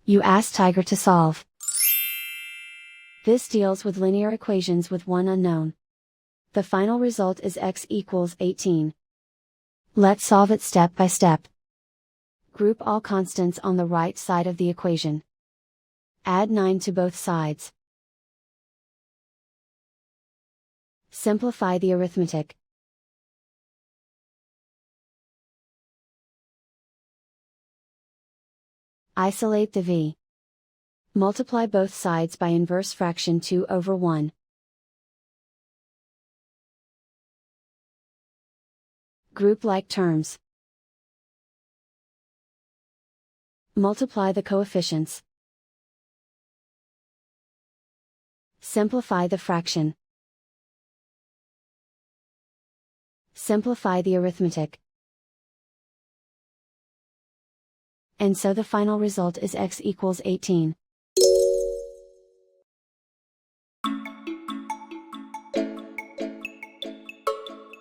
You ask Tiger to solve. This deals with linear equations with one unknown. The final result is x equals 18. Let's solve it step by step. Group all constants on the right side of the equation. Add 9 to both sides. Simplify the arithmetic. Isolate the v. Multiply both sides by inverse fraction 2/1. Group like terms. Multiply the coefficients. Simplify the fraction. Simplify the arithmetic. And so the final result is x equals 18.